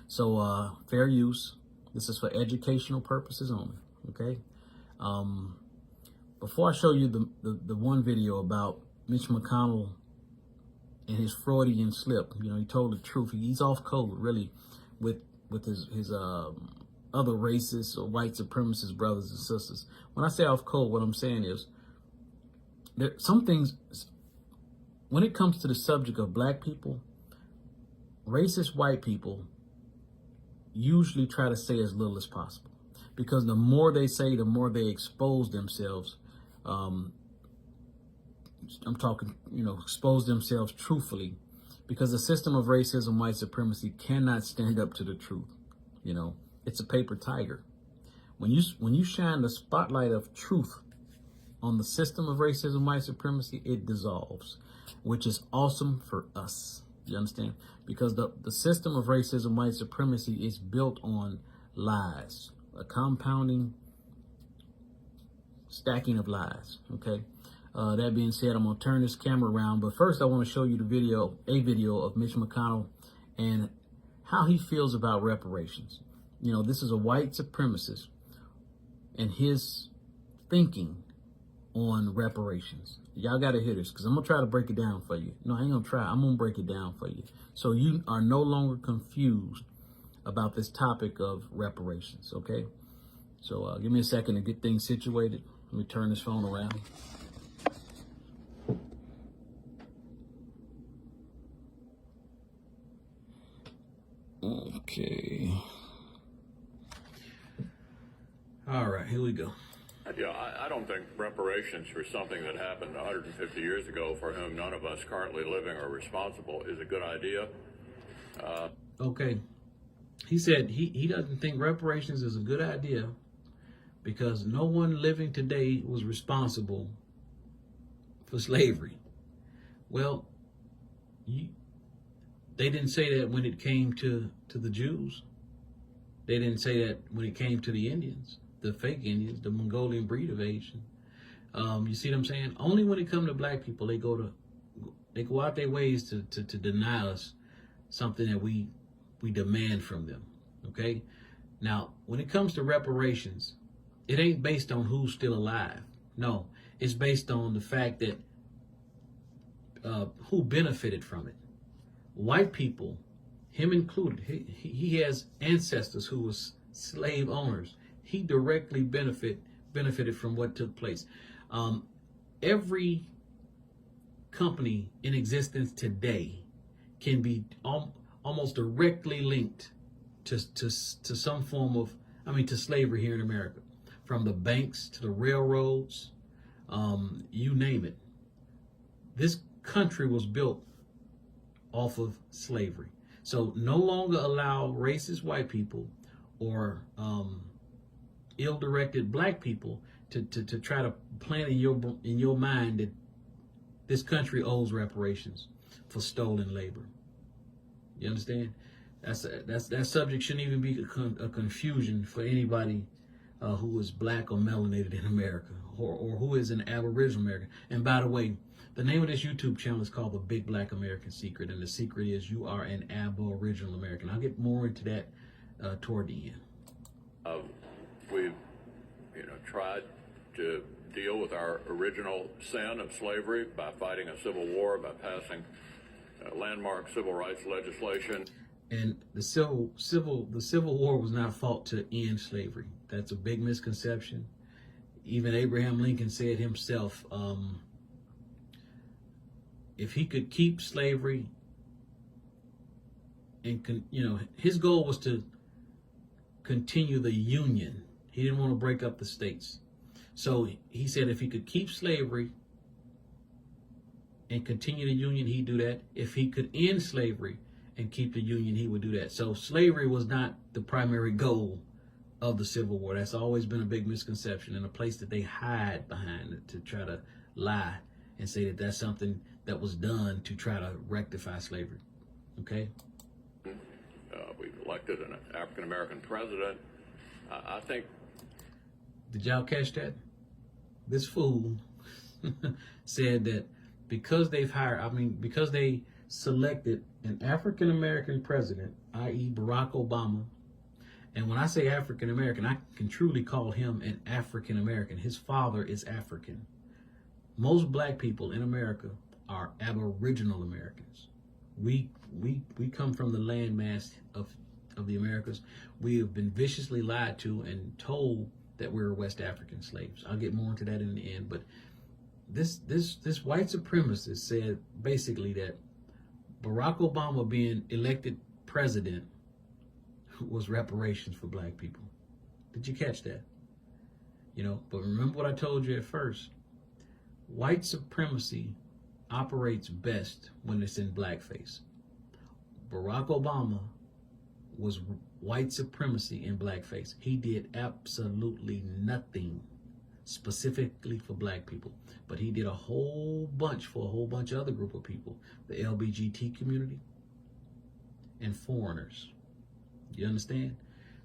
So fair use. This is for educational purposes only. Okay. Before I show you the one video about Mitch McConnell and his Freudian slip, he told the truth. He's off code really with his other racist or white supremacist brothers and sisters. When I say off code, what I'm saying is there some things when it comes to the subject of black people, racist white people usually try to say as little as possible, because the more they say, the more they expose themselves. I'm talking, expose themselves truthfully, because the system of racism, white supremacy cannot stand up to the truth. It's a paper tiger. When you shine the spotlight of truth on the system of racism, white supremacy, it dissolves, which is awesome for us. You understand? Because the system of racism, white supremacy is built on lies, a compounding, stacking of lies. Okay. That being said, I'm gonna turn this camera around, but first I want to show you a video of Mitch McConnell and how he feels about reparations. This is a white supremacist and his thinking on reparations. Y'all got to hear this, because I'm gonna try to break it down for you. No, I ain't gonna try. I'm gonna break it down for you, so you are no longer confused about this topic of reparations. Okay. So give me a second to get things situated. Let me turn this phone around. Okay. All right, here we go. Yeah, I don't think reparations for something that happened 150 years ago, for whom none of us currently living are responsible, is a good idea. Okay. He said he doesn't think reparations is a good idea because no one living today was responsible for slavery. Well, they didn't say that when it came to the Jews. They didn't say that when it came to the Indians, the fake Indians, the Mongolian breed of Asian. You see what I'm saying? Only when it comes to black people, they go out their ways to deny us something that we demand from them. Okay? Now, when it comes to reparations, it ain't based on who's still alive. No, it's based on the fact that who benefited from it. White people, him included, he has ancestors who was slave owners. He directly benefited from what took place. Every company in existence today can be almost directly linked to some form of, to slavery here in America. From the banks to the railroads, you name it. This country was built off of slavery. So no longer allow racist white people or ill-directed black people to try to plant in your mind that this country owes reparations for stolen labor. You understand? That subject shouldn't even be a confusion for anybody who is black or melanated in America, or who is an Aboriginal American. And by the way, the name of this YouTube channel is called The Big Black American Secret, and the secret is you are an Aboriginal American. I'll get more into that toward the end. We've, tried to deal with our original sin of slavery by fighting a civil war, by passing landmark civil rights legislation. And the Civil War was not fought to end slavery. That's a big misconception. Even Abraham Lincoln said himself, if he could keep slavery, and his goal was to continue the Union. He didn't want to break up the states. So he said if he could keep slavery and continue the Union, he'd do that. If he could end slavery and keep the Union, he would do that. So slavery was not the primary goal of the Civil War. That's always been a big misconception, and a place that they hide behind to try to lie and say that that's something that was done to try to rectify slavery. Okay? We've elected an African-American president. I think... Did y'all catch that? This fool said that because they selected an African-American president, i.e. Barack Obama. And when I say African American, I can truly call him an African American. His father is African. Most black people in America are Aboriginal Americans. We come from the landmass of the Americas. We have been viciously lied to and told that we're West African slaves. I'll get more into that in the end, but this white supremacist said basically that Barack Obama being elected president was reparations for black people. Did you catch that? You know, but remember what I told you at first. White supremacy operates best when it's in blackface. Barack Obama was white supremacy in blackface. He did absolutely nothing specifically for black people, but he did a whole bunch for a whole bunch of other group of people, the LGBT community and foreigners. You understand?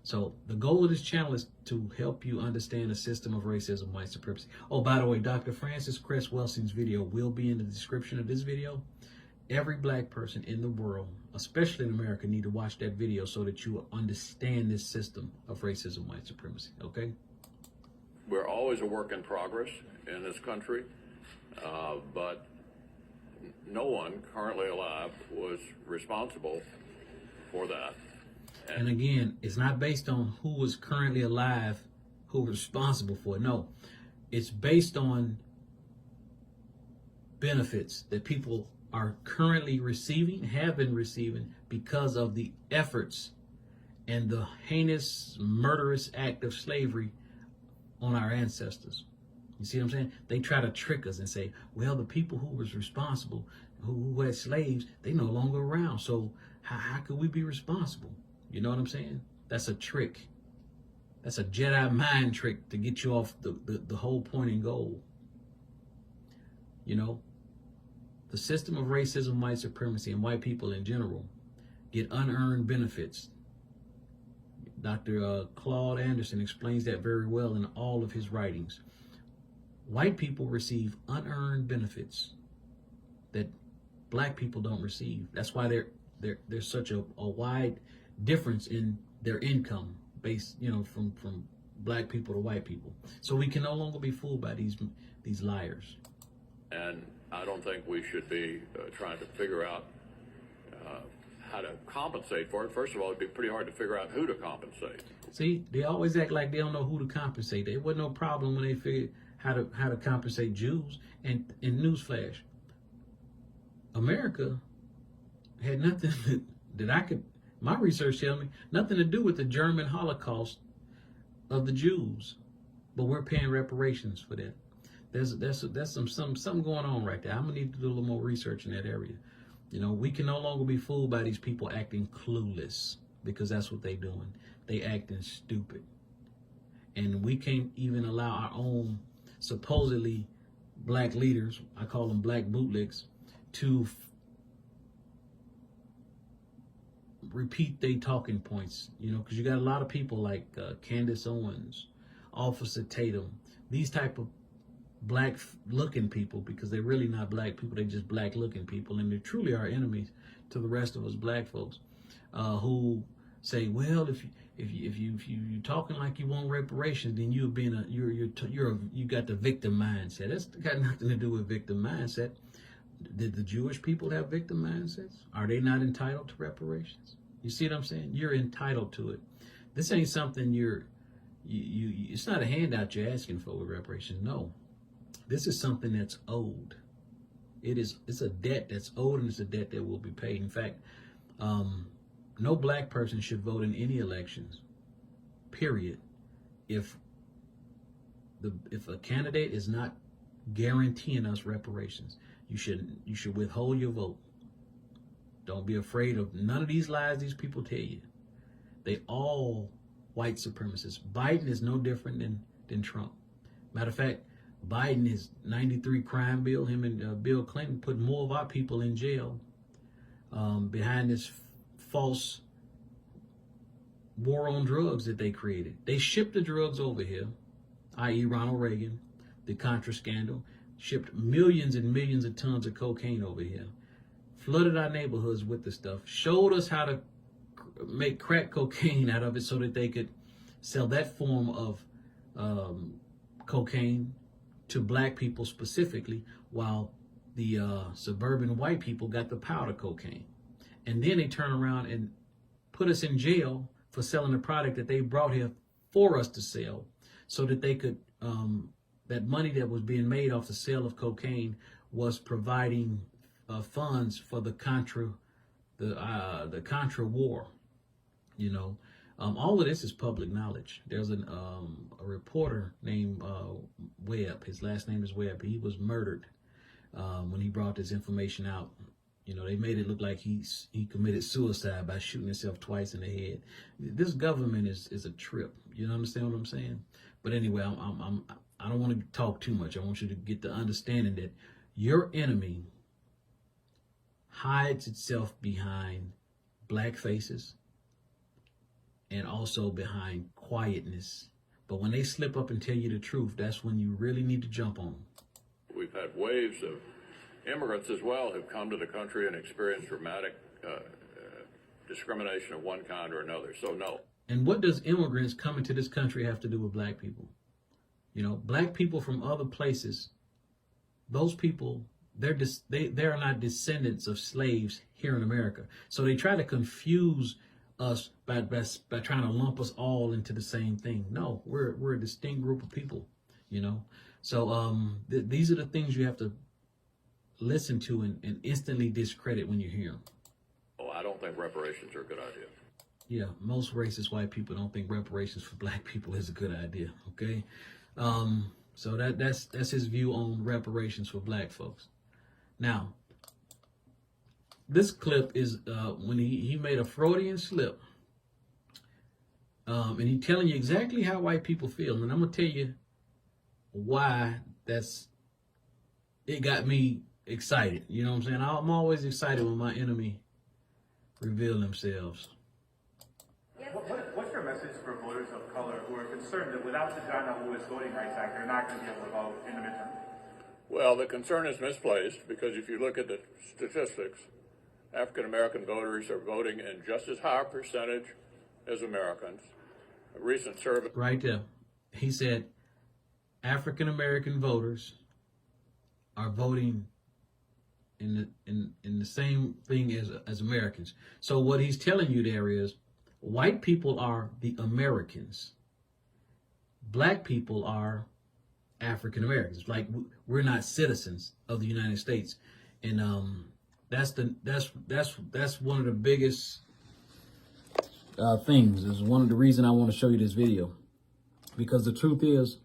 So the goal of this channel is to help you understand the system of racism, white supremacy. Oh, by the way, Dr. Francis Cress Welsing's video will be in the description of this video. Every black person in the world, especially in America, need to watch that video so that you understand this system of racism, white supremacy, okay? We're always a work in progress in this country, but no one currently alive was responsible for that. And again, it's not based on who was currently alive, who was responsible for it. No, it's based on benefits that people are currently receiving, have been receiving because of the efforts and the heinous, murderous act of slavery on our ancestors. You see what I'm saying? They try to trick us and say, well, the people who was responsible, who had slaves, they no longer around. So how could we be responsible? You know what I'm saying? That's a trick. That's a Jedi mind trick to get you off the whole point and goal. You know, the system of racism, white supremacy, and white people in general get unearned benefits. Dr. Claude Anderson explains that very well in all of his writings. White people receive unearned benefits that black people don't receive. That's why there's such a wide difference in their income based, you know, from black people to white people. So we can no longer be fooled by these liars. And I don't think we should be trying to figure out how to compensate for it. First of all, it'd be pretty hard to figure out who to compensate. See, they always act like they don't know who to compensate. There wasn't no problem when they figured how to compensate Jews. And newsflash, America had nothing that I could. My research tells me nothing to do with the German Holocaust of the Jews, but we're paying reparations for that. There's something going on right there. I'm gonna need to do a little more research in that area. You know, we can no longer be fooled by these people acting clueless, because that's what they're doing. They acting stupid, and we can't even allow our own supposedly black leaders, I call them black bootlegs, to repeat their talking points, you know, because you got a lot of people like Candace Owens, Officer Tatum, these type of black looking people, because they're really not black people, they're just black looking people, and they truly are enemies to the rest of us black folks, who say, well, if you talking like you want reparations, then you got the victim mindset. That's got nothing to do with victim mindset. Did the Jewish people have victim mindsets? Are they not entitled to reparations? You see what I'm saying? You're entitled to it. This ain't something it's not a handout you're asking for with reparations. No. This is something that's owed. It's a debt that's owed, and it's a debt that will be paid. In fact, no black person should vote in any elections, period, if a candidate is not guaranteeing us reparations. You should withhold your vote. Don't be afraid of none of these lies these people tell you. They all white supremacists. Biden is no different than Trump. Matter of fact, Biden, his 93 crime bill, him and Bill Clinton put more of our people in jail behind this false war on drugs that they created. They shipped the drugs over here, i.e. Ronald Reagan, the Contra scandal, shipped millions and millions of tons of cocaine over here, flooded our neighborhoods with the stuff, showed us how to make crack cocaine out of it so that they could sell that form of cocaine to black people specifically, while the suburban white people got the powder cocaine. And then they turn around and put us in jail for selling the product that they brought here for us to sell, so that they could, that money that was being made off the sale of cocaine was providing funds for the Contra war. You know, all of this is public knowledge. There's a reporter named Webb. His last name is Webb. He was murdered when he brought this information out. You know, they made it look like he committed suicide by shooting himself twice in the head. This government is a trip. You understand what I'm saying? But anyway, I don't want to talk too much. I want you to get the understanding that your enemy hides itself behind black faces and also behind quietness. But when they slip up and tell you the truth, that's when you really need to jump on them. We've had waves of immigrants as well who've come to the country and experienced dramatic discrimination of one kind or another. So no. And what does immigrants coming to this country have to do with black people? You know, black people from other places, those people, they are not descendants of slaves here in America. So they try to confuse us by trying to lump us all into the same thing. No, we're a distinct group of people, you know. So these are the things you have to listen to and instantly discredit when you hear them. Oh, I don't think reparations are a good idea. Yeah, most racist white people don't think reparations for black people is a good idea. Okay, so that's his view on reparations for black folks. Now, this clip is when he made a Freudian slip, and he's telling you exactly how white people feel, and I'm gonna tell you why it got me excited. You know what I'm saying? I'm always excited when my enemy reveal themselves. What's your message for voters of color who are concerned that without the John Lewis Voting Rights Act, they're not going to be able to vote in the midterm? Well, the concern is misplaced because if you look at the statistics, African American voters are voting in just as high a percentage as Americans. A recent survey. Right there. He said African American voters are voting in the same thing as Americans. So what he's telling you there is white people are the Americans. Black people are African Americans. Like we're not citizens of the United States. And that's one of the biggest things. Is one of the reasons I want to show you this video. Because the truth is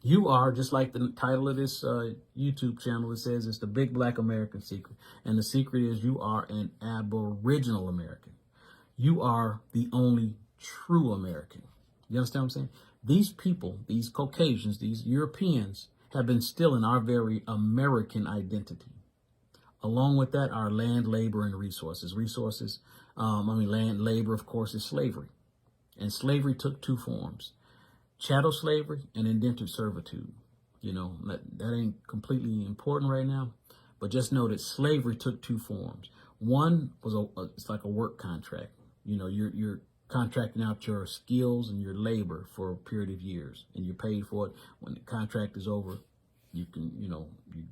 you are, just like the title of this YouTube channel, it says it's the Big Black American Secret. And the secret is you are an Aboriginal American. You are the only true American. You understand what I'm saying? These people, these Caucasians, these Europeans have been stealing our very American identity. Along with that, our land, labor, and resources. Land, labor, of course, is slavery. And slavery took two forms. Chattel slavery and indentured servitude. You know, that ain't completely important right now, but just know that slavery took two forms. One was it's like a work contract. You know, you're contracting out your skills and your labor for a period of years, and you're paid for it. When the contract is over, you can,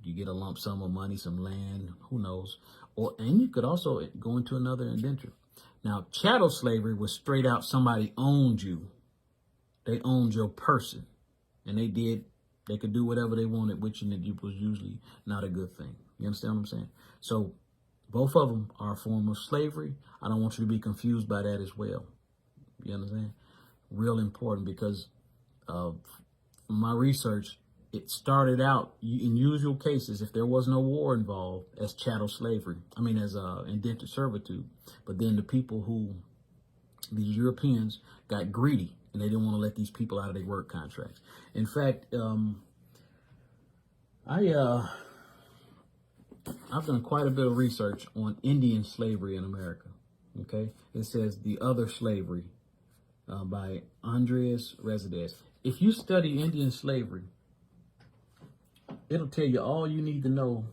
you get a lump sum of money, some land, who knows, and you could also go into another indenture. Now, chattel slavery was straight out somebody owned you. They owned your person, and they could do whatever they wanted, which was usually not a good thing. You understand what I'm saying? So both of them are a form of slavery. I don't want you to be confused by that as well. You understand? Real important, because from my research, it started out in usual cases, if there was no war involved, as chattel slavery. As indentured servitude. But then these Europeans got greedy, and they didn't want to let these people out of their work contracts. In fact, I've done quite a bit of research on Indian slavery in America. Okay, it says The Other Slavery by Andreas Resides. If you study Indian slavery, it'll tell you all you need to know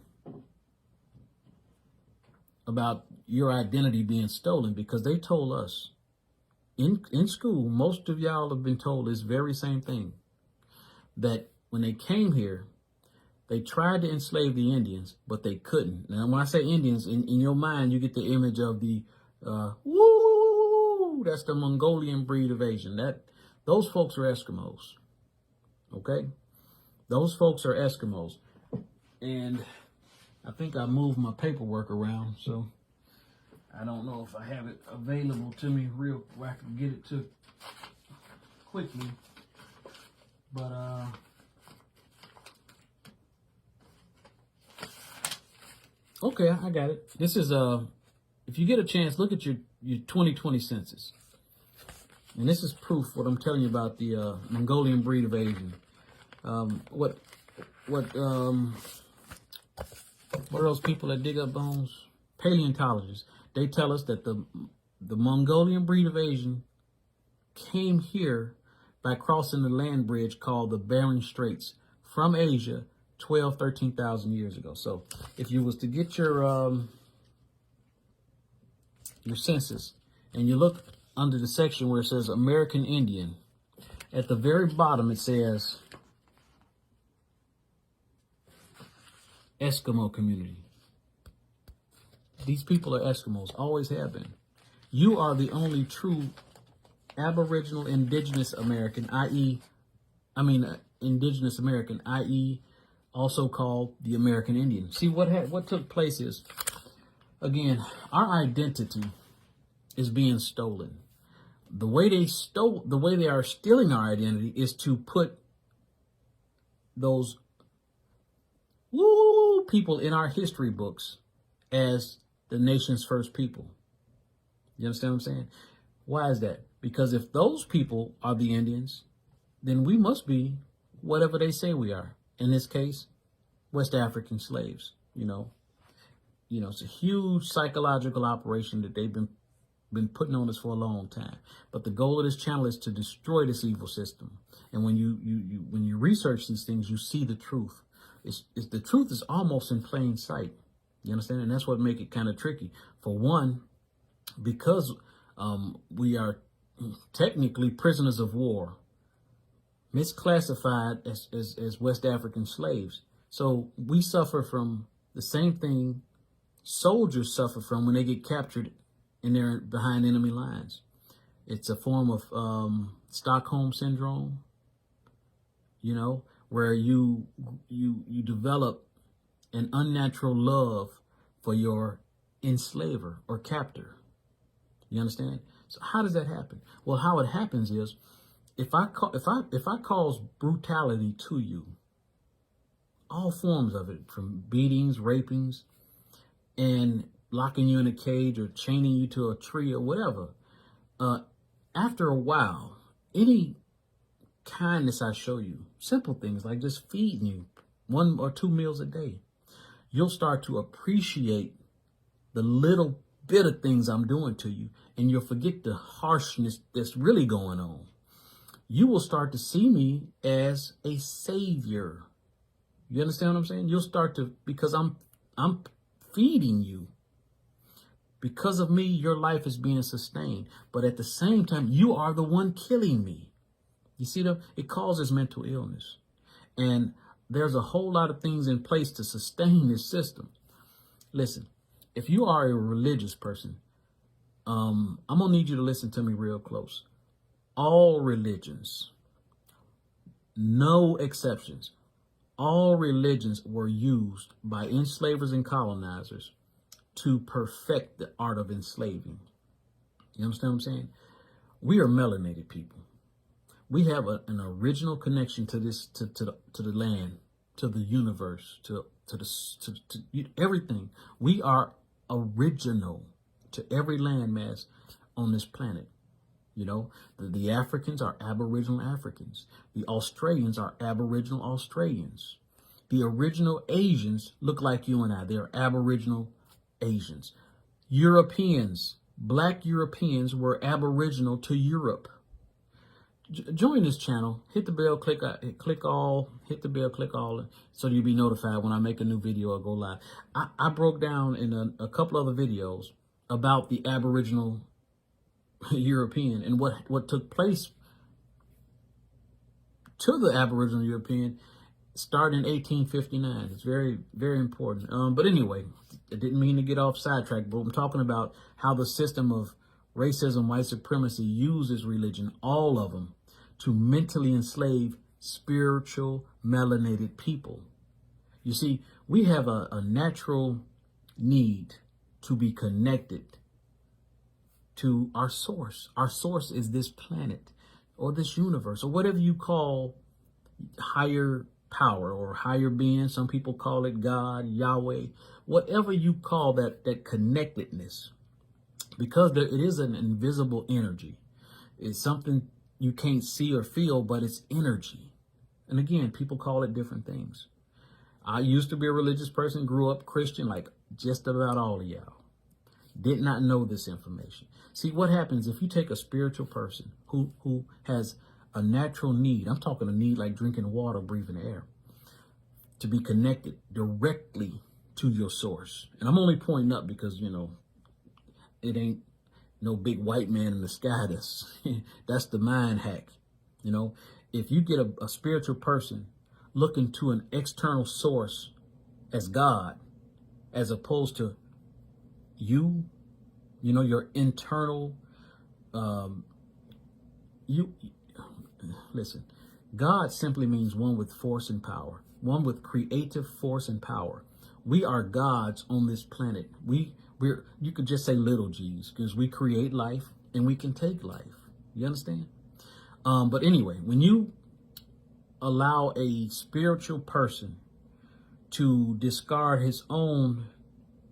about your identity being stolen, because they told us in school, most of y'all have been told this very same thing, that when they came here, they tried to enslave the Indians, but they couldn't. Now, when I say Indians, in your mind, you get the image of the, woo, that's the Mongolian breed of Asian. Those folks are Eskimos, okay? Those folks are Eskimos. And I think I moved my paperwork around, so I don't know if I have it available to me real where I can get it to quickly. But, okay, I got it. This is, if you get a chance, look at your 2020 census. And this is proof what I'm telling you about the Mongolian breed of Asian. What are those people that dig up bones? Paleontologists. They tell us that the Mongolian breed of Asian came here by crossing the land bridge called the Bering Straits from Asia 13,000 years ago. So if you was to get your census and you look under the section where it says American Indian, at the very bottom it says Eskimo community. These people are Eskimos, always have been. You are the only true Aboriginal Indigenous American, Indigenous American, i.e. also called the American Indian. See, what took place is, again, our identity is being stolen. The way they are stealing our identity is to put those people in our history books as the nation's first people. You understand what I'm saying? Why is that? Because if those people are the Indians, then we must be whatever they say we are. In this case, West African slaves. You know, it's a huge psychological operation that they've been putting on us for a long time. But the goal of this channel is to destroy this evil system. And when you research these things, you see the truth. The truth is almost in plain sight. You understand? And that's what makes it kind of tricky. For one, because we are technically prisoners of war, misclassified as West African slaves. So we suffer from the same thing soldiers suffer from when they get captured and they're behind enemy lines. It's a form of Stockholm syndrome, where you develop an unnatural love for your enslaver or captor. You understand? So how does that happen? Well, how it happens is, if I cause brutality to you, all forms of it, from beatings, rapings, and locking you in a cage or chaining you to a tree or whatever, after a while, any kindness I show you, simple things like just feeding you 1 or 2 meals a day, you'll start to appreciate the little bit of things I'm doing to you, and you'll forget the harshness that's really going on. You will start to see me as a savior. You understand what I'm saying? You'll start to, because I'm feeding you. Because of me, your life is being sustained. But at the same time, you are the one killing me. You see, it causes mental illness. And there's a whole lot of things in place to sustain this system. Listen, if you are a religious person, I'm going to need you to listen to me real close. All religions, no exceptions, all religions were used by enslavers and colonizers to perfect the art of enslaving. You understand what I'm saying? We are melanated people. We have an original connection to this, to the land, to the universe, to everything. We are original to every landmass on this planet. The Africans are Aboriginal Africans. The Australians are Aboriginal Australians. The original Asians look like you and I. They're Aboriginal Asians. Europeans, black Europeans were Aboriginal to Europe. Join this channel. Hit the bell, click all, so you'll be notified when I make a new video or go live. I broke down in a couple other videos about the Aboriginal European and what took place to the Aboriginal European started in 1859. It's very, very important. But anyway, I didn't mean to get off sidetrack, but I'm talking about how the system of racism, white supremacy uses religion, all of them, to mentally enslave spiritual melanated people. You see, we have a natural need to be connected to our source. Our source is this planet or this universe or whatever you call higher power or higher being. Some people call it God, Yahweh, whatever you call that connectedness, because it is an invisible energy. It's something you can't see or feel, but it's energy. And again, people call it different things. I used to be a religious person, grew up Christian like just about all of y'all. Did not know this information. See, what happens if you take a spiritual person who has a natural need, I'm talking a need like drinking water, breathing air, to be connected directly to your source. And I'm only pointing up because, it ain't no big white man in the sky. That's the mind hack. If you get a spiritual person looking to an external source as God, as opposed to your internal, listen, God simply means one with force and power, one with creative force and power. We are gods on this planet. You could just say little g's, because we create life and we can take life. You understand? But anyway, when you allow a spiritual person to discard his own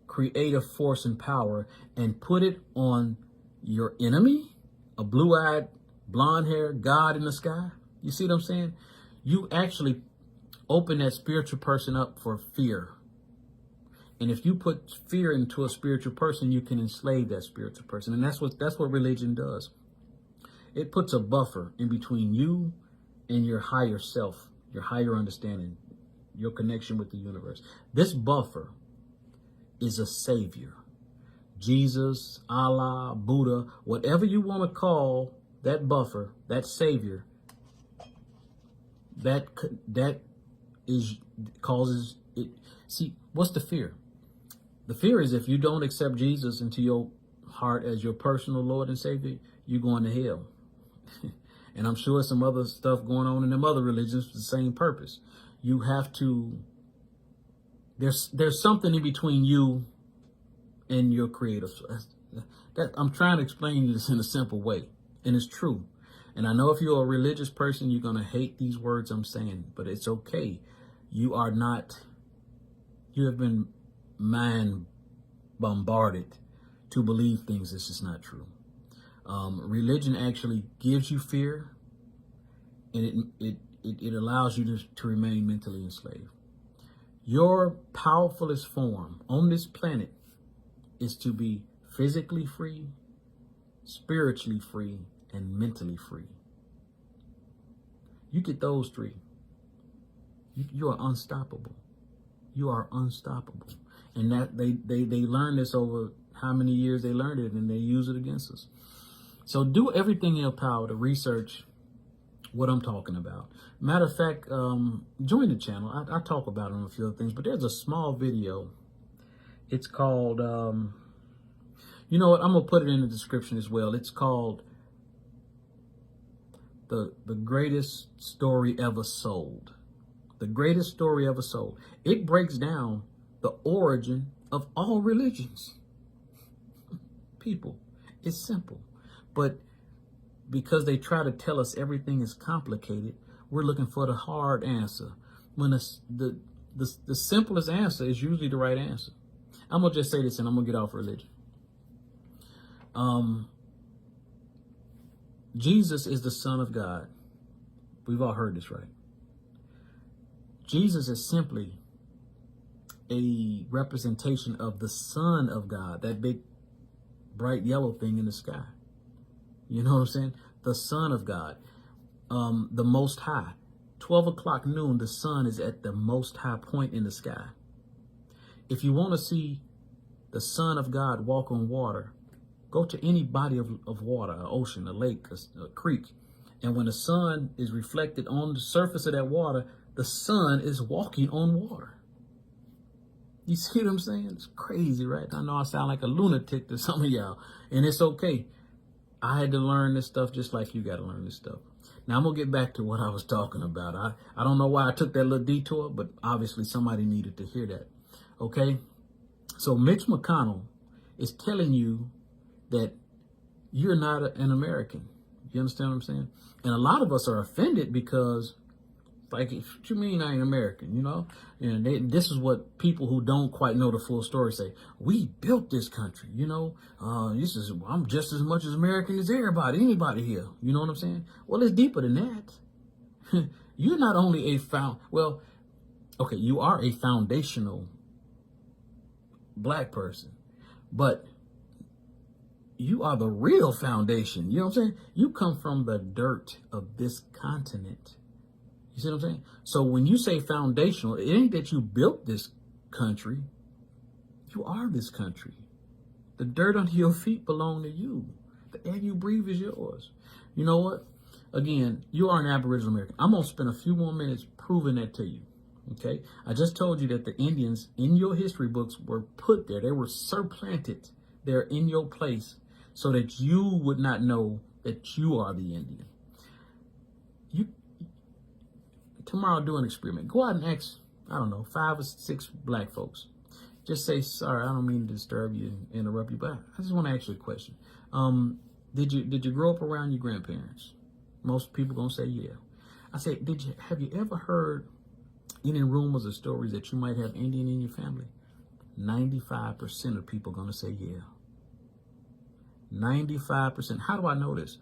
creative force and power and put it on your enemy, a blue-eyed, blonde-haired God in the sky, you see what I'm saying? You actually open that spiritual person up for fear. And if you put fear into a spiritual person, you can enslave that spiritual person. And that's what religion does. It puts a buffer in between you and your higher self, your higher understanding, your connection with the universe. This buffer is a savior. Jesus, Allah, Buddha, whatever you want to call that buffer, that savior, that causes it. See, what's the fear? The fear is if you don't accept Jesus into your heart as your personal Lord and Savior, you're going to hell. And I'm sure some other stuff going on in them other religions for the same purpose. You have to, there's something in between you and your creator. I'm trying to explain this in a simple way, and it's true. And I know if you're a religious person, you're going to hate these words I'm saying, but it's okay. You have been mind bombarded to believe things that's just not true. Religion actually gives you fear, and it allows you to remain mentally enslaved. Your powerfulest form on this planet is to be physically free, spiritually free, and mentally free. You get those three, you are unstoppable. You are unstoppable. And that they learned this over how many years they learned it, and they use it against us. So do everything in your power to research what I'm talking about. Matter of fact, join the channel. I talk about it on a few other things, but there's a small video. It's called, you know what? I'm going to put it in the description as well. It's called The Greatest Story Ever Sold. The Greatest Story Ever Sold. It breaks down the origin of all religions. People, it's simple. But because they try to tell us everything is complicated, we're looking for the hard answer. When the simplest answer is usually the right answer. I'm going to just say this and I'm going to get off religion. Jesus is the Son of God. We've all heard this, right? Jesus is simply a representation of the Son of God, that big, bright yellow thing in the sky. You know what I'm saying? The Son of God, the Most High. 12 o'clock noon, the sun is at the most high point in the sky. If you want to see the Son of God walk on water. Go to any body of water, an ocean, a lake, a creek. And when the sun is reflected on the surface of that water, the sun is walking on water. You see what I'm saying? It's crazy, right? I know I sound like a lunatic to some of y'all, and it's okay. I had to learn this stuff just like you got to learn this stuff. Now, I'm going to get back to what I was talking about. I don't know why I took that little detour, but obviously somebody needed to hear that. Okay? So Mitch McConnell is telling you that you're not an American. You understand what I'm saying? And a lot of us are offended because, like, what you mean I ain't American, you know? And this is what people who don't quite know the full story say. We built this country, you know? I'm just as much as American as anybody here. You know what I'm saying? Well, it's deeper than that. You're not only you are a foundational black person, but you are the real foundation. You know what I'm saying? You come from the dirt of this continent. You see what I'm saying? So when you say foundational, it ain't that you built this country. You are this country. The dirt under your feet belong to you. The air you breathe is yours. You know what? Again, you are an Aboriginal American. I'm going to spend a few more minutes proving that to you. Okay? I just told you that the Indians in your history books were put there. They were supplanted there in your place so that you would not know that you are the Indian. Tomorrow, do an experiment. Go out and ask, 5 or 6 black folks. Just say, sorry, I don't mean to disturb you and interrupt you, but I just want to ask you a question. Did you grow up around your grandparents? Most people gonna say yeah. I say, have you ever heard any rumors or stories that you might have Indian in your family? 95% of people gonna say yeah. 95%. How do I know this?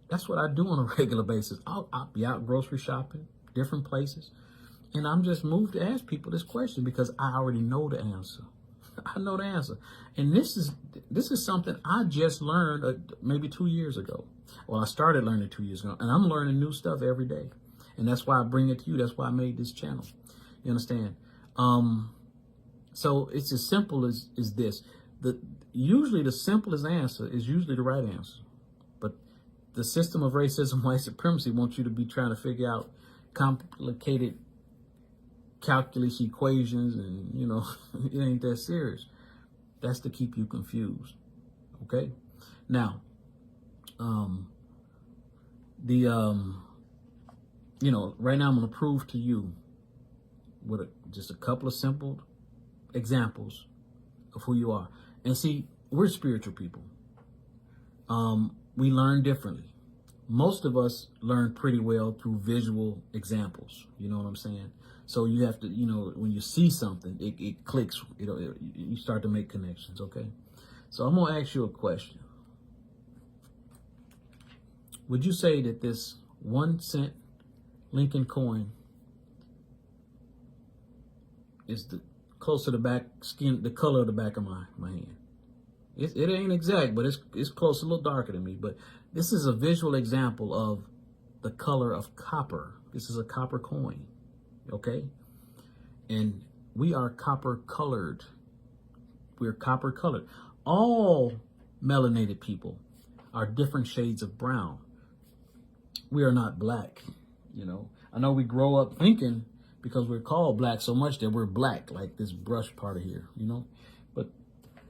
That's what I do on a regular basis. I'll be out grocery shopping, different places, and I'm just moved to ask people this question because I already know the answer. I know the answer. And this is something I just learned maybe 2 years ago. Well, I started learning 2 years ago, and I'm learning new stuff every day. And that's why I bring it to you. That's why I made this channel. You understand? So it's as simple as this. Usually the simplest answer is usually the right answer. But the system of racism, white supremacy wants you to be trying to figure out complicated calculus equations, and it ain't that serious. That's to keep you confused. Okay? Now, right now I'm going to prove to you with just a couple of simple examples of who you are. And see, we're spiritual people. We learn differently. Most of us learn pretty well through visual examples. You know what I'm saying? So you have to, when you see something, it clicks. You start to make connections, okay? So I'm going to ask you a question. Would you say that this 1 cent Lincoln coin is close to the color of the back of my hand? It ain't exact, but it's close, a little darker than me. But this is a visual example of the color of copper. This is a copper coin, okay? And we are copper colored. We're copper colored. All melanated people are different shades of brown. We are not black, I know we grow up thinking because we're called black so much that we're black, like this brush part of here, But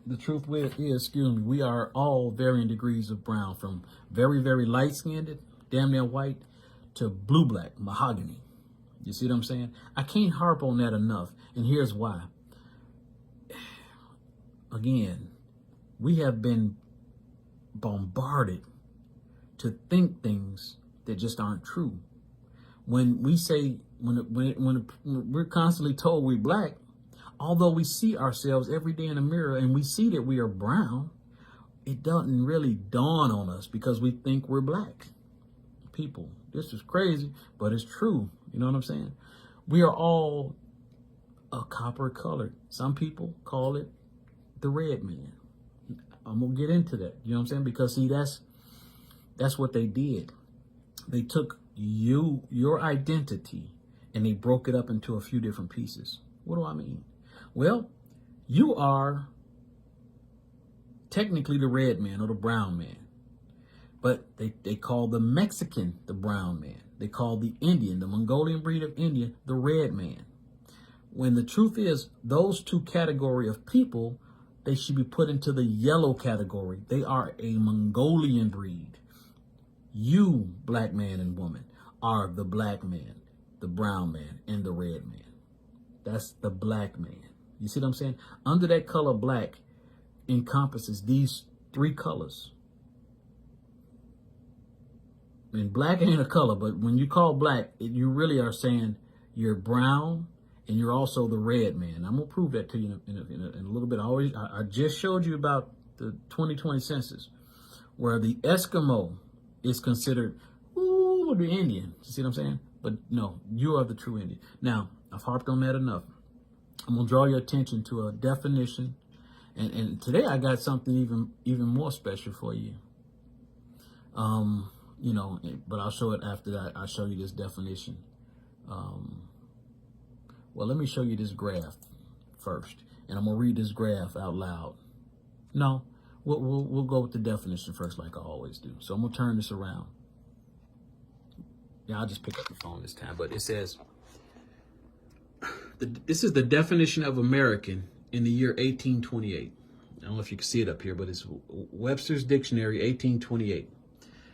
the truth is, we are all varying degrees of brown, from very, very light-skinned, damn near white, to blue-black, mahogany. You see what I'm saying? I can't harp on that enough, and here's why. Again, we have been bombarded to think things that just aren't true. When we say, when we're constantly told we're black, although we see ourselves every day in the mirror and we see that we are brown, it doesn't really dawn on us because we think we're black people. This is crazy, but it's true. You know what I'm saying? We are all a copper colored. Some people call it the red man. I'm going to get into that. You know what I'm saying? Because see, that's what they did. They took your identity, and they broke it up into a few different pieces. What do I mean? Well, you are technically the red man or the brown man. But they call the Mexican the brown man. They call the Indian, the Mongolian breed of Indian, the red man. When the truth is, those two category of people, they should be put into the yellow category. They are a Mongolian breed. You, black man and woman, are the black man, the brown man, and the red man. That's the black man. You see what I'm saying? Under that color black encompasses these three colors. And black ain't a color, but when you call black, you really are saying you're brown and you're also the red man. I'm going to prove that to you in a little bit. I just showed you about the 2020 census, where the Eskimo is considered, the Indian. You see what I'm saying? But no, you are the true Indian. Now, I've harped on that enough. I'm going to draw your attention to a definition. And today I got something even more special for you. You know, but I'll show it after that. I'll show you this definition. Well, let me show you this graph first. And I'm going to read this graph out loud. No, we'll go with the definition first like I always do. So I'm going to turn this around. Yeah, I'll just pick up the phone this time. But it says, this is the definition of American in the year 1828. I don't know if you can see it up here, but it's Webster's Dictionary, 1828.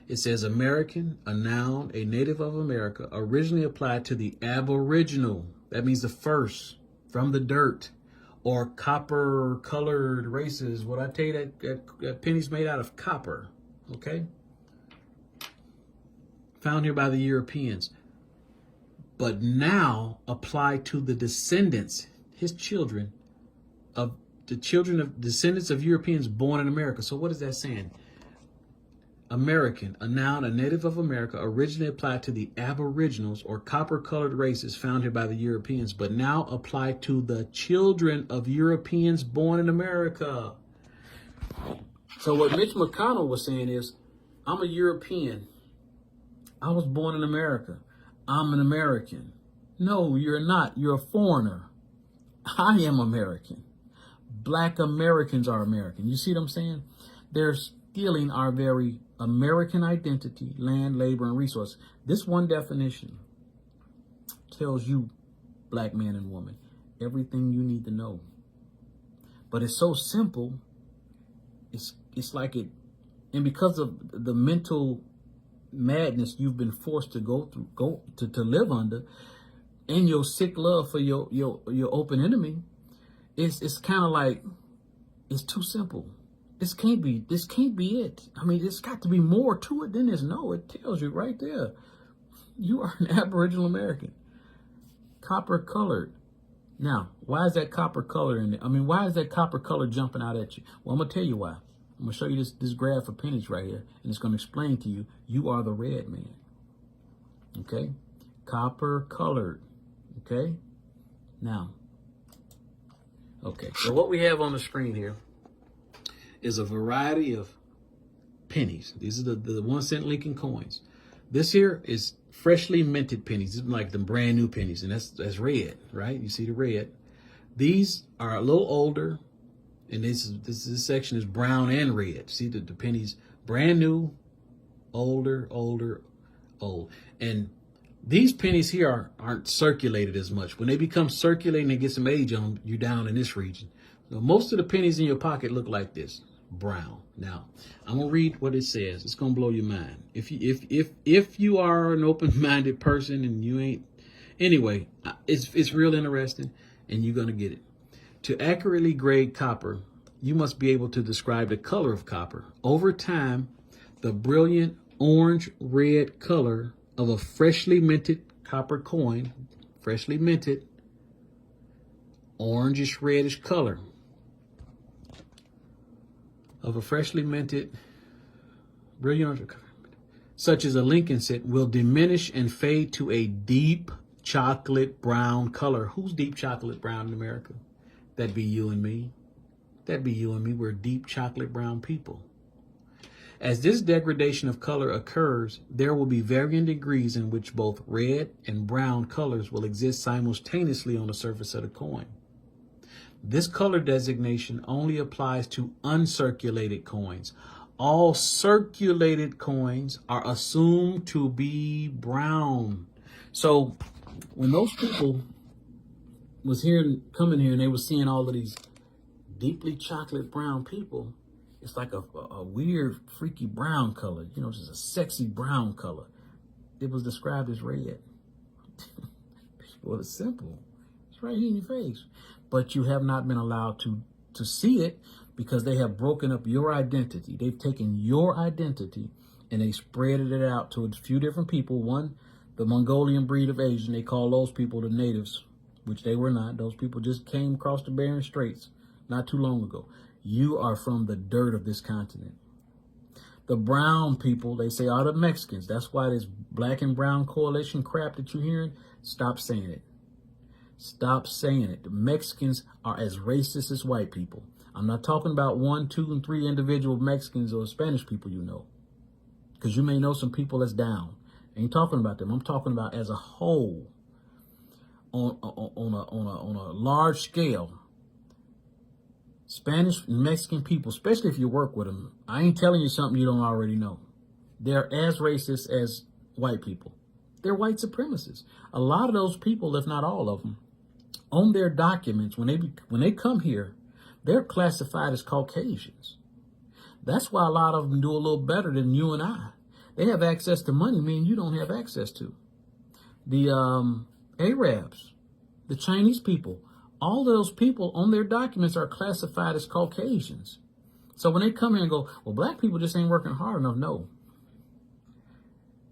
It says American, a noun, a native of America, originally applied to the aboriginal. That means the first from the dirt or copper colored races. What I tell you, that penny's made out of copper. Okay. Found here by the Europeans, but now applied to the descendants, his children, of the children of descendants of Europeans born in America. So what is that saying? American, a noun, a native of America, originally applied to the aboriginals or copper-colored races found here by the Europeans, but now applied to the children of Europeans born in America. So what Mitch McConnell was saying is, I'm a European. I was born in America. I'm an American. No, you're not. You're a foreigner. I am American. Black Americans are American. You see what I'm saying? They're stealing our very American identity, land, labor, and resources. This one definition tells you, black man and woman, everything you need to know. But it's so simple. It's like it, and because of the mental madness you've been forced to to live under, and your sick love for your open enemy, it's kind of like, it's too simple. This can't be it. I mean, there's got to be more to it than this. No, it tells you right there. You are an Aboriginal American. Copper colored. Now, why is that copper color in there? I mean, why is that copper color jumping out at you? Well, I'm going to tell you why. I'm going to show you this graph of pennies right here, and it's going to explain to you, you are the red man. Okay? Copper colored. Okay? Now, okay, so what we have on the screen here is a variety of pennies. These are the 1 cent Lincoln coins. This here is freshly minted pennies. This is like the brand new pennies, and that's red, right? You see the red. These are a little older, and this section is brown and red. See the pennies, brand new, older, old. And these pennies here aren't circulated as much. When they become circulating and get some age on them, you're down in this region. So most of the pennies in your pocket look like this, brown. Now, I'm gonna read what it says. It's gonna blow your mind. If you are an open-minded person and you ain't, anyway, it's real interesting, and you're gonna get it. To accurately grade copper, you must be able to describe the color of copper. Over time, the brilliant orange-red color of a freshly minted copper coin, freshly minted, orangish-reddish color of a freshly minted, brilliant, such as a Lincoln set, will diminish and fade to a deep chocolate brown color. Who's deep chocolate brown in America? That'd be you and me. That'd be you and me. We're deep chocolate brown people. As this degradation of color occurs, there will be varying degrees in which both red and brown colors will exist simultaneously on the surface of the coin. This color designation only applies to uncirculated coins. All circulated coins are assumed to be brown. So when those people was coming here and they were seeing all of these deeply chocolate brown people, it's like a weird, freaky brown color, just a sexy brown color. It was described as red. Well, it's simple. It's right here in your face. But you have not been allowed to see it because they have broken up your identity. They've taken your identity and they spreaded it out to a few different people. One, the Mongolian breed of Asian, they call those people the natives, which they were not. Those people just came across the Bering Straits not too long ago. You are from the dirt of this continent. The brown people, they say, are the Mexicans. That's why this black and brown coalition crap that you're hearing, stop saying it. Stop saying it. The Mexicans are as racist as white people. I'm not talking about 1, 2, and 3 individual Mexicans or Spanish people because you may know some people that's down. I ain't talking about them. I'm talking about as a whole, on a large scale. Spanish and Mexican people, especially if you work with them, I ain't telling you something you don't already know. They're as racist as white people. They're white supremacists. A lot of those people, if not all of them, on their documents, when they come here, they're classified as Caucasians. That's why a lot of them do a little better than you and I. They have access to money, meaning you don't have access to. The Arabs, the Chinese people, all those people on their documents are classified as Caucasians. So when they come here and go, well, black people just ain't working hard enough. No,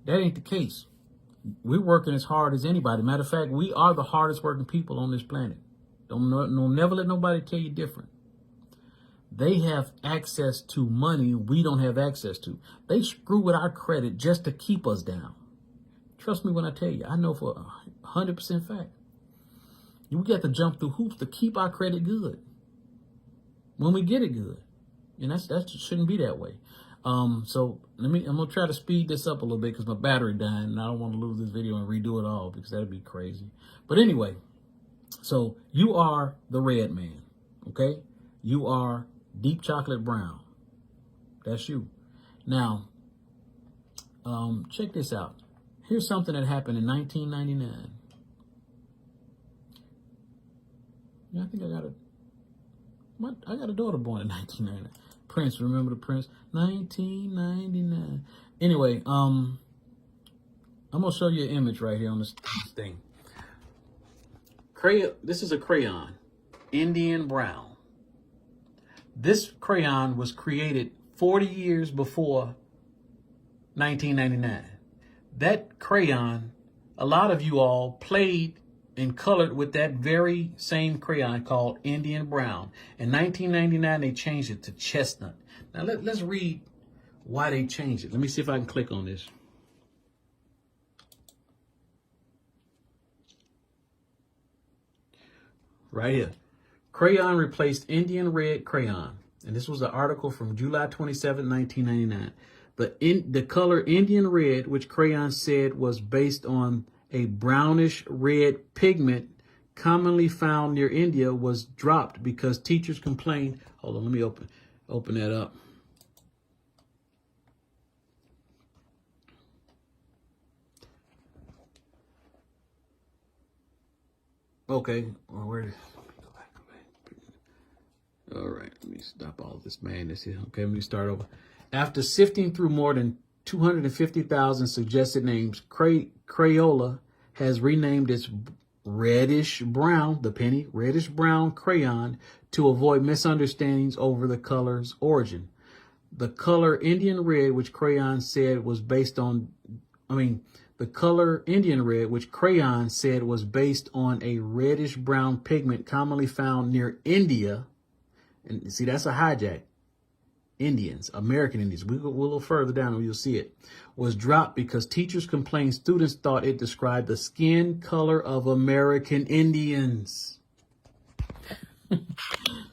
that ain't the case. We're working as hard as anybody. Matter of fact, we are the hardest working people on this planet. Don't never let nobody tell you different. They have access to money we don't have access to. They screw with our credit just to keep us down. Trust me when I tell you, I know for 100% fact. We got to jump through hoops to keep our credit good when we get it good. And that shouldn't be that way. So I'm going to try to speed this up a little bit because my battery dying and I don't want to lose this video and redo it all because that'd be crazy. But anyway, so you are the red man, okay? You are deep chocolate brown. That's you. Now, check this out. Here's something that happened in 1999. Yeah, I think I got a daughter born in 1999. Prince, remember the Prince? 1999. Anyway, I'm gonna show you an image right here on this thing. This is a crayon, Indian brown. This crayon was created 40 years before 1999. That crayon, a lot of you all played and colored with that very same crayon called Indian brown. In 1999, they changed it to chestnut. Now let's read why they changed it. Let me see if I can click on this. Right here. Crayon replaced Indian red crayon. And this was an article from July 27, 1999. The color Indian red, which crayon said was based on a brownish red pigment commonly found near India, was dropped because teachers complained. Hold on, let me open that up. Okay, well, go back. All right, let me stop all this madness here. Okay, let me start over. After sifting through more than 250,000 suggested names, Crayola has renamed its reddish brown, the penny, reddish brown crayon to avoid misunderstandings over the color's origin. The color Indian red, which crayon said was based on, the color Indian red, which crayon said was based on a reddish brown pigment commonly found near India. And see, that's a hijack. Indians, American Indians, we'll go a little further down and you'll see it, was dropped because teachers complained students thought it described the skin color of American Indians.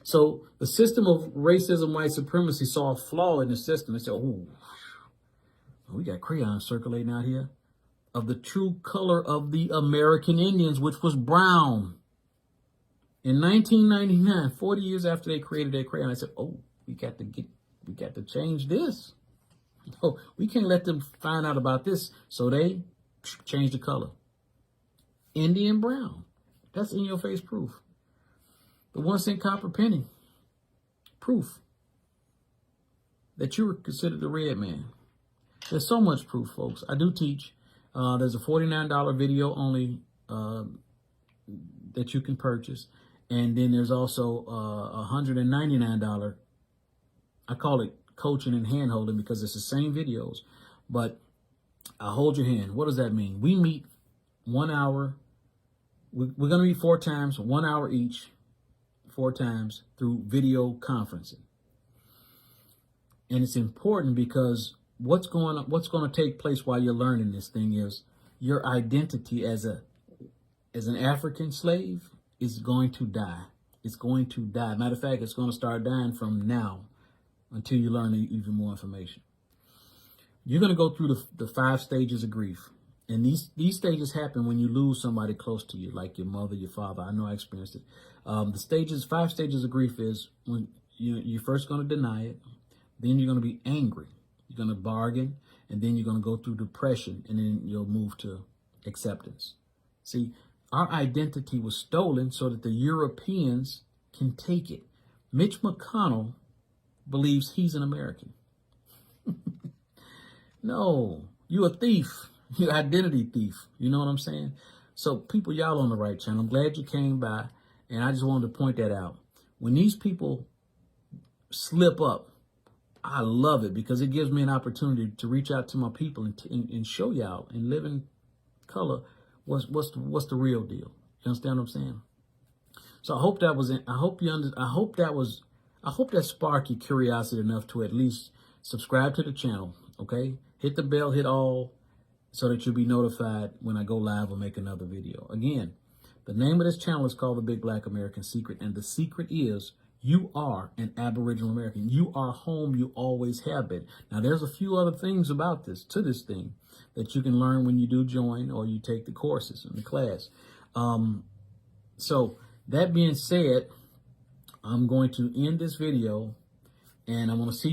So the system of racism, white supremacy saw a flaw in the system. They said, oh, we got crayons circulating out here of the true color of the American Indians, which was brown. In 1999, 40 years after they created that crayon, I said, oh, we got to change this. Oh, we can't let them find out about this. So they changed the color. Indian brown. That's in your face proof. The 1 cent copper penny. Proof that you were considered the red man. There's so much proof, folks. I do teach. There's a $49 video only that you can purchase. And then there's also $199. I call it coaching and hand holding because it's the same videos. But I hold your hand. What does that mean? We meet 1 hour. We're going to meet 4 times, 1 hour each, 4 times through video conferencing. And it's important because what's going to take place while you're learning this thing is your identity as an African slave is going to die. It's going to die. Matter of fact, it's going to start dying from now until you learn even more information. You're going to go through the 5 stages of grief. And these stages happen when you lose somebody close to you, like your mother, your father. I know I experienced it. The 5 stages of grief is when you're first going to deny it. Then you're going to be angry. You're going to bargain. And then you're going to go through depression. And then you'll move to acceptance. See, our identity was stolen so that the Europeans can take it. Mitch McConnell believes he's an American. No, you a thief. You're identity thief. You know what I'm saying? So people, y'all on the right channel. I'm glad you came by. And I just wanted to point that out. When these people slip up, I love it because it gives me an opportunity to reach out to my people and show y'all in living color what's the real deal. You understand what I'm saying? So I hope that was I hope that sparked your curiosity enough to at least subscribe to the channel. Okay, hit the bell, hit all, so that you'll be notified when I go live or make another video. Again, the name of this channel is called The Big Black American Secret, and the secret is you are an Aboriginal American. You are home. You always have been. Now, there's a few other things about this thing that you can learn when you do join or you take the courses in the class. So that being said, I'm going to end this video, and I'm going to see